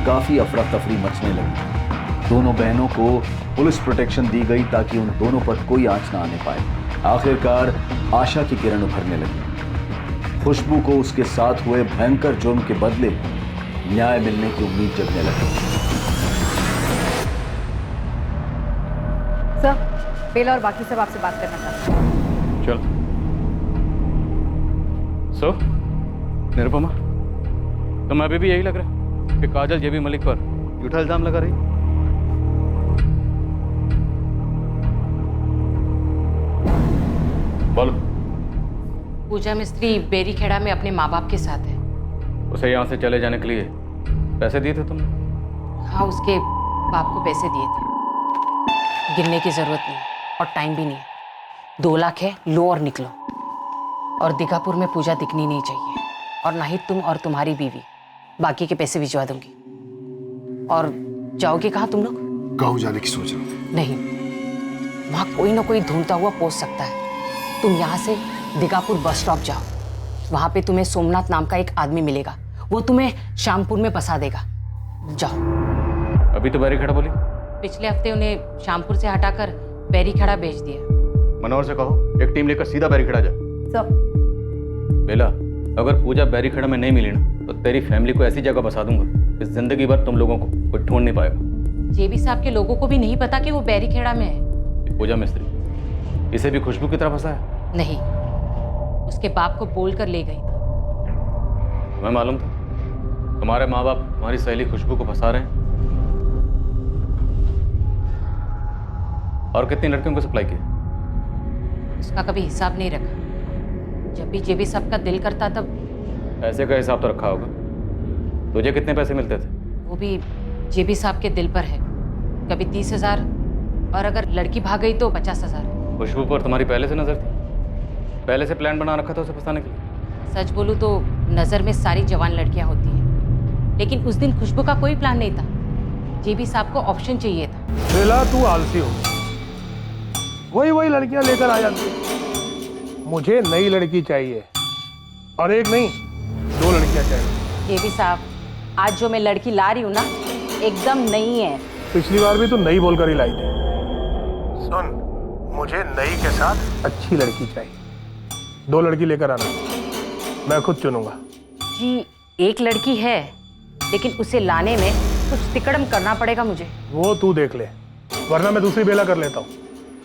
काफी अफरा तफरी मचने लगी। दोनों बहनों को पुलिस प्रोटेक्शन दी गई ताकि उन दोनों पर कोई आंच ना आने पाए। आखिरकार आशा की किरण उभरने लगी। खुशबू को उसके साथ हुए भयंकर जुर्म के बदले न्याय मिलने की उम्मीद जगने लगी। सर, बेला और बाकी सब आपसे बात करना चाहते हैं। चल। सो निरुपमा, तुम्हें अभी भी यही लग रहा है कि काजल जेबी मलिक पर झूठा इल्जाम लगा रही? बोलो। पूजा मिस्त्री बेरीखेड़ा में अपने माँ बाप के साथ है। उसे यहाँ से चले जाने के लिए पैसे दिए थे तुमने? हाँ, उसके बाप को पैसे दिए थे। गिनने की जरूरत नहीं और टाइम भी नहीं है। 2 लाख है, लो और निकलो। और दीघापुर में पूजा दिखनी नहीं चाहिए, और ना ही तुम और तुम्हारी बीवी। बाकी के पैसे भिजवा दूंगी। और जाओगे कहाँ तुम लोग? गाँव जाने की सोच रहा हूँ। नहीं, वहाँ कोई ना कोई ढूंढता हुआ पहुंच सकता है। तुम यहाँ से दीघापुर बस स्टॉप जाओ। वहाँ पे तुम्हें सोमनाथ नाम का एक आदमी मिलेगा, वो तुम्हें श्यामपुर में फंसा देगा। जाओ। अभी तो बैरीखेड़ा बोली। पिछले हफ्ते उन्हें श्यामपुर से हटाकर बैरीखेड़ा भेज दिया। मनोहर से कहो एक टीम लेकर सीधा बैरीखेड़ा जा। बेला, अगर पूजा बैरीखेड़ा में नहीं मिली ना तो तेरी फैमिली को ऐसी जगह बसा दूंगा कि जिंदगी भर तुम लोगों को कोई ढूंढ नहीं पाएगा। जेबी साहब के लोगों को भी नहीं पता कि वो बैरीखेड़ा में है। पूजा मिस्त्री इसे भी खुशबू की तरह फंसाया? नहीं, उसके बाप को बोल कर ले गई थी। तुम्हें मालूम था तुम्हारे माँ बाप तुम्हारी सहेली खुशबू को फंसा रहे हैं? और कितनी लड़कियों को सप्लाई किया? उसका कभी हिसाब नहीं रखा। जब भी जेबी साहब का दिल करता तब। पैसे का हिसाब तो रखा होगा। तुझे कितने पैसे मिलते थे? वो भी जेबी साहब के दिल पर है। कभी 30,000 और अगर लड़की भाग गई तो 50,000। खुशबू पर तुम्हारी पहले से नजर थी? पहले से प्लान बना रखा था उसे फंसाने के लिए? सच बोलूं तो नजर में सारी जवान लड़कियां होती हैं, लेकिन उस दिन खुशबू का कोई प्लान नहीं था। जेबी साहब को ऑप्शन चाहिए था। बेला, तू आलसी हो। वही लड़कियां लेकर आ जाती है। मुझे नई लड़की चाहिए, और एक नहीं 2 लड़कियां चाहिए। जेबी साहब, आज जो मैं लड़की ला रही हूँ ना, एकदम नई है। पिछली बार भी तू नई बोलकर ही लाई थी। सुन, मुझे नई के साथ अच्छी लड़की चाहिए। 2 लड़की लेकर आना, मैं खुद चुनूंगा। जी, एक लड़की है, लेकिन उसे लाने में कुछ तिकड़म करना पड़ेगा मुझे। वो तू देख ले, वरना मैं दूसरी बेला कर लेता हूँ।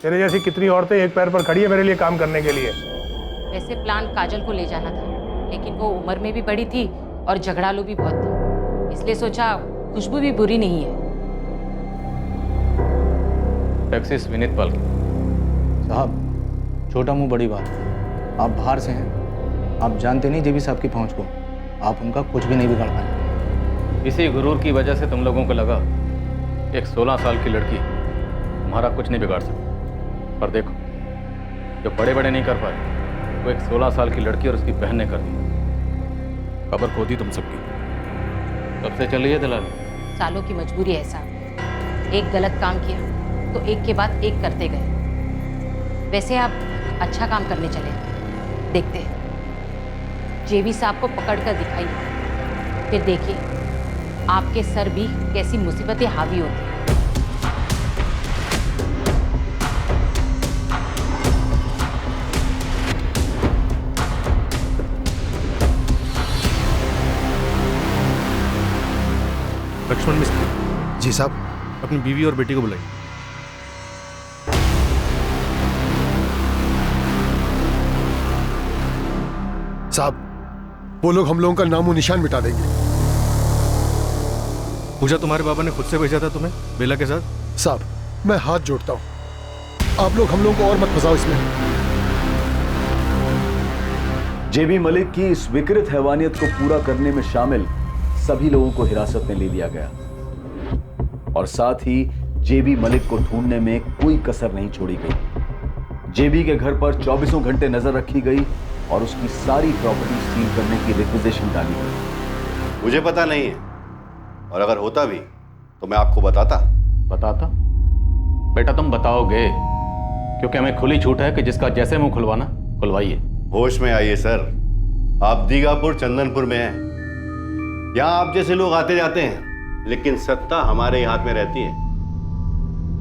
तेरे जैसी कितनी औरतें एक पैर पर खड़ी है मेरे लिए काम करने के लिए। वैसे प्लान काजल को ले जाना था, लेकिन वो उम्र में भी बड़ी थी और झगड़ालू भी बहुत थी, इसलिए सोचा खुशबू भी बुरी नहीं है। टैक्सिस विनीत पाल साहब, छोटा मुंह बड़ी बात। आप बाहर से हैं, आप जानते नहीं जेबी साहब की पहुंच को। आप उनका कुछ भी नहीं बिगाड़ पाए। इसी गुरूर की वजह से तुम लोगों को लगा एक 16 साल की लड़की तुम्हारा कुछ नहीं बिगाड़ सकती। पर देखो, जो बड़े बड़े नहीं कर पाए वो एक 16 साल की लड़की और उसकी बहन ने कर दी। खबर खो दी तुम सबकी। कब से चल रही है दलाली? सालों की मजबूरी है साहब। एक गलत काम किया तो एक के बाद एक करते गए। वैसे आप अच्छा काम करने चले, देखते हैं। जेबी साहब को पकड़ कर दिखाइए, फिर देखिए आपके सर भी कैसी मुसीबतें हावी होती हैं। लक्ष्मण मिस्त्री, जी साहब, अपनी बीवी और बेटी को बुलाइए। साहब, वो लोग हम लोगों का नामो निशान मिटा देंगे। पूजा, तुम्हारे बाबा ने खुद से भेजा था तुम्हें बेला के साथ? साहब, मैं हाथ जोड़ता हूं, आप लोग हम लोगों को और मत फंसाओ इसमें। जेबी मलिक की इस विकृत हैवानियत को पूरा करने में शामिल सभी लोगों को हिरासत में ले लिया गया और साथ ही जेबी मलिक को ढूंढने में कोई कसर नहीं छोड़ी गई। जेबी के घर पर 24 घंटे नजर रखी गई और उसकी सारी प्रॉपर्टी सील करने की रिक्विजिशन डाली गई। मुझे पता नहीं है, और अगर होता भी तो मैं आपको बताता। बेटा तुम बताओगे, क्योंकि हमें खुली छूट है कि जिसका जैसे मुंह खुलवाना खुलवाइए। होश में आइए सर, आप दीगापुर चंदनपुर में हैं। यहाँ आप जैसे लोग आते जाते हैं, लेकिन सत्ता हमारे हाथ में रहती है।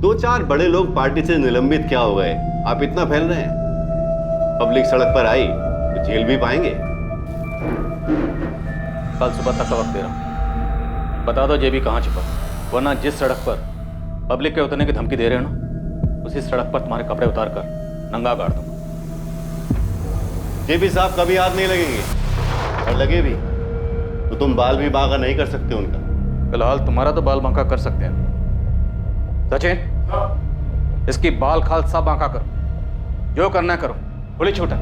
2-4 बड़े लोग पार्टी से निलंबित क्या हो गए, आप इतना फैल रहे हैं। पब्लिक सड़क पर आई तो झेल भी पाएंगे। कल सुबह तक का वक्त दे रहा हूं, बता दो जेबी कहाँ छिपा, वरना जिस सड़क पर पब्लिक के उतरने की धमकी दे रहे हो ना, उसी सड़क पर तुम्हारे कपड़े उतार कर नंगा गाड़ दूंगा। जेबी साहब कभी हाथ नहीं लगेंगे, और लगे भी तो तुम बाल भी बांका नहीं कर सकते उनका। फिलहाल तुम्हारा तो बाल बांका कर सकते हैं। सचिन, इसकी बाल खाल सब बांका करो, जो करना करो, खुली छूट है।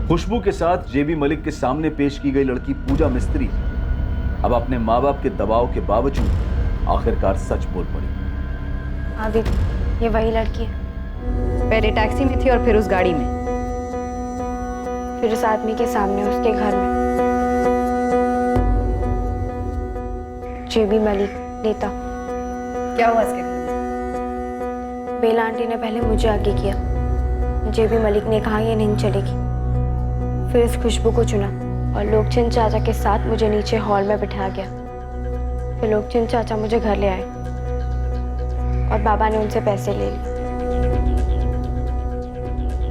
खुशबू के साथ जेबी मलिक के सामने पेश की गई लड़की पूजा मिस्त्री अब अपने माँ बाप के दबाव के बावजूद आखिरकार सच बोल पड़ी। हाँ दीदी, ये वही लड़की है। पहले टैक्सी में थी और फिर उस गाड़ी में, फिर उस आदमी के सामने उसके घर में। जेबी मलिक नेता। क्या हुआ इसके घर में? बेला आंटी ने पहले मुझे आगे किया, जेबी मलिक ने कहा ये नहीं चलेगी। फिर इस खुशबू को चुना और लोकचंद चाचा के साथ मुझे नीचे हॉल में बिठा गया। फिर लोकचंद चाचा मुझे घर ले आए और बाबा ने उनसे पैसे ले लिए।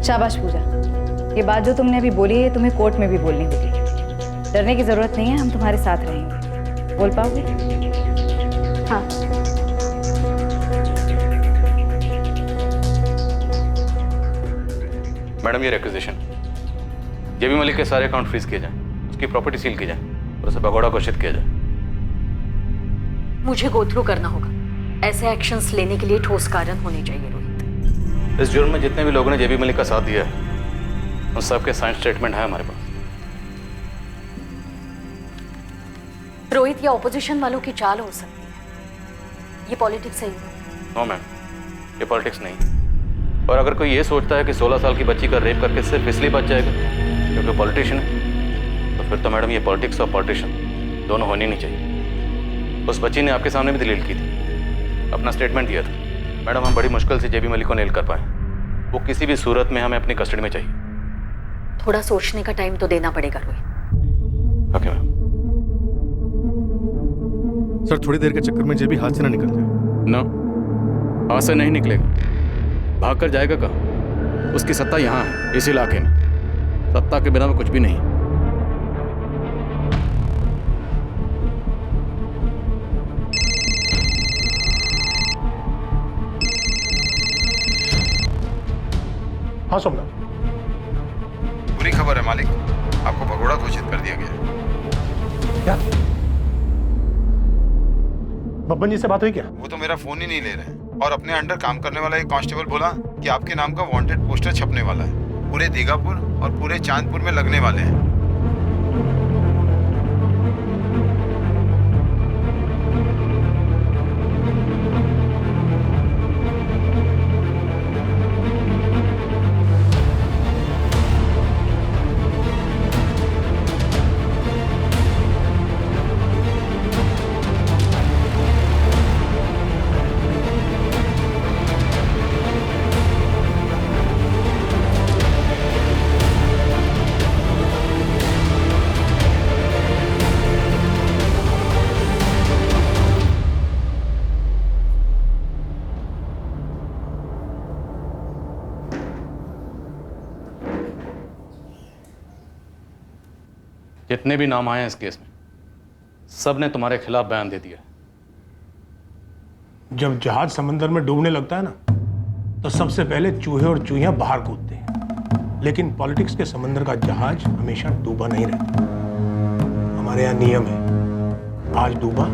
शाबाश पूजा, ये बात जो तुमने अभी बोली है तुम्हें कोर्ट में भी बोलनी होगी। डरने की जरूरत नहीं है, हम तुम्हारे साथ रहेंगे। बोल पाओगे? हाँ। मैडम, ये रिक्विजिशन, जेबी मलिक के सारे अकाउंट फ्रीज किए जाएं, उसकी प्रॉपर्टी सील की जाए और उसे भगोड़ा घोषित किया जाए। मुझे गो थ्रू करना होगा। ऐसे एक्शंस लेने के लिए ठोस कारण होने चाहिए रोहित। इस जुर्म में जितने भी लोगों ने जेबी मलिक का साथ दिया है, उन सबके साइन स्टेटमेंट है हमारे पास। रोहित, ये ऑपोजिशन वालों की चाल हो सकती है, ये पॉलिटिक्स है। नो मैम, ये पॉलिटिक्स नहीं। और अगर कोई ये सोचता है कि 16 साल की बच्ची का रेप करके सिर्फ इसलिए बच जाएगा क्योंकि पॉलिटिशियन है, तो फिर तो मैडम ये पॉलिटिक्स और पॉलिटिशियन दोनों होनी नहीं चाहिए। उस बच्ची ने आपके सामने भी दलील की थी, अपना स्टेटमेंट दिया था। मैडम, हम बड़ी मुश्किल से जेबी मलिक को नेल कर पाए। वो किसी भी सूरत में हमें अपनी कस्टडी में चाहिए। थोड़ा सोचने का टाइम तो देना पड़ेगा रोहित। Okay ma'am. सर, थोड़ी देर के चक्कर में जेबी हाथ से ना निकल जाए। ना, हाथ से नहीं निकलेगा। भाग कर जाएगा कहाँ? उसकी सत्ता यहाँ है, इस इलाके में। सत्ता के बिना में कुछ भी नहीं। हाँ सोमनाथ, बुरी खबर है मालिक, आपको भगोड़ा घोषित कर दिया गया। क्या? बब्बन जी से बात हुई क्या? वो तो मेरा फोन ही नहीं ले रहे हैं और अपने अंडर काम करने वाला एक कांस्टेबल बोला कि आपके नाम का वांटेड पोस्टर छपने वाला है, पूरे दीगापुर और पूरे चांदपुर में लगने वाले हैं। जितने भी नाम आए हैं इस केस में, सब ने तुम्हारे खिलाफ बयान दे दिया। जब जहाज समंदर में डूबने लगता है ना, तो सबसे पहले चूहे और चूहियां बाहर कूदते हैं। लेकिन पॉलिटिक्स के समंदर का जहाज हमेशा डूबा नहीं रहता। हमारे यहाँ नियम है, आज डूबा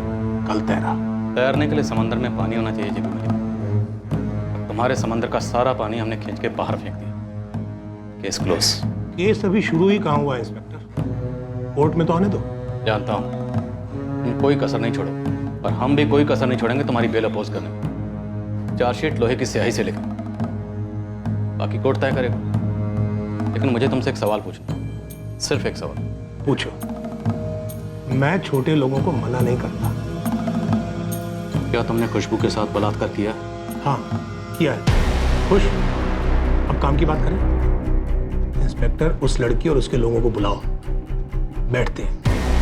कल तैरा। तैरने के लिए समंदर में पानी होना चाहिए जेबी मलिक। तुम्हारे समंदर का सारा पानी हमने खींच के बाहर फेंक दिया। Case close. केस अभी शुरू ही कहाँ हुआ है इंस्पेक्टर? कोर्ट में तो आने दो। जानता हूँ तुम कोई कसर नहीं छोड़ो, और हम भी कोई कसर नहीं छोड़ेंगे तुम्हारी बेल अपोज करने में। चार्जशीट लोहे की स्याही से लिखा, बाकी कोर्ट तय करेगा। लेकिन मुझे तुमसे एक सवाल पूछना, सिर्फ एक सवाल। पूछो। मैं छोटे लोगों को मना नहीं करता। क्या तुमने खुशबू के साथ बलात्कार किया? हाँ किया है। खुश? अब काम की बात करें। इंस्पेक्टर, उस लड़की और उसके लोगों को बुलाओ, बैठते हैं,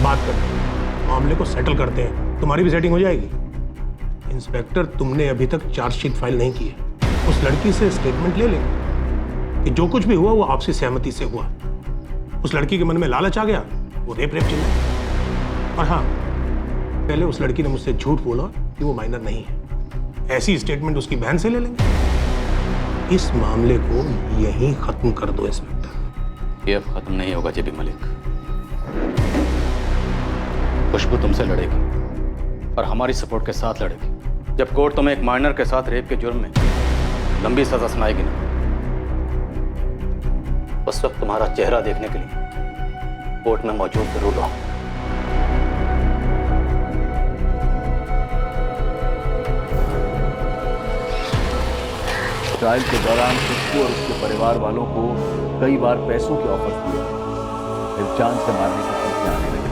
बात करते हैं, मामले को सेटल करते हैं। तुम्हारी भी सेटिंग हो जाएगी। इंस्पेक्टर, तुमने अभी तक चार्जशीट फाइल नहीं की है। उस लड़की से स्टेटमेंट ले लेंगे कि जो कुछ भी हुआ वो आपसी सहमति से हुआ। उस लड़की के मन में लालच आ गया, वो रेप चिल्ला। और हाँ, पहले उस लड़की ने मुझसे झूठ बोला कि वो माइनर नहीं है। ऐसी स्टेटमेंट उसकी बहन से ले लेंगे। इस मामले को यहीं खत्म कर दो इंस्पेक्टर। ये अब खत्म नहीं होगा जेबी मलिक। खुशबू तुमसे लड़ेगी और हमारी सपोर्ट के साथ लड़ेगी। जब कोर्ट तुम्हें एक माइनर के साथ रेप के जुर्म में लंबी सजा सुनाएगी ना, उस वक्त तुम्हारा चेहरा देखने के लिए कोर्ट में मौजूद जरूर रहूंगा। ट्रायल के दौरान खुशबू और उसके परिवार वालों को कई बार पैसों के ऑफर्स दिए, फिर जान से मारने की धमकियां आने लगी।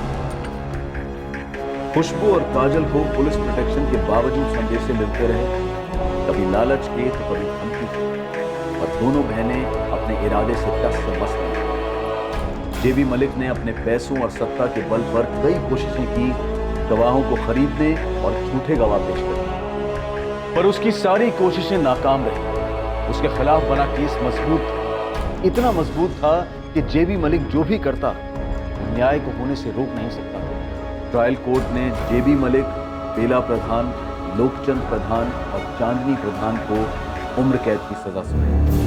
खुशबू और काजल को पुलिस प्रोटेक्शन के बावजूद संदेशे मिलते रहे, कभी लालच के तो कभी धमकी के, और दोनों बहनें अपने इरादे से टस से बस गईं। जेबी मलिक ने अपने पैसों और सत्ता के बल पर कई कोशिशें की गवाहों को खरीदने और झूठे गवाह पेश करने, पर उसकी सारी कोशिशें नाकाम रही। उसके खिलाफ बना केस मजबूत था, इतना मजबूत था कि जेबी मलिक जो भी करता न्याय को होने से रोक नहीं सकता। ट्रायल कोर्ट ने जेबी मलिक, बेला प्रधान, लोकचंद प्रधान और चांदनी प्रधान को उम्र कैद की सजा सुनाई।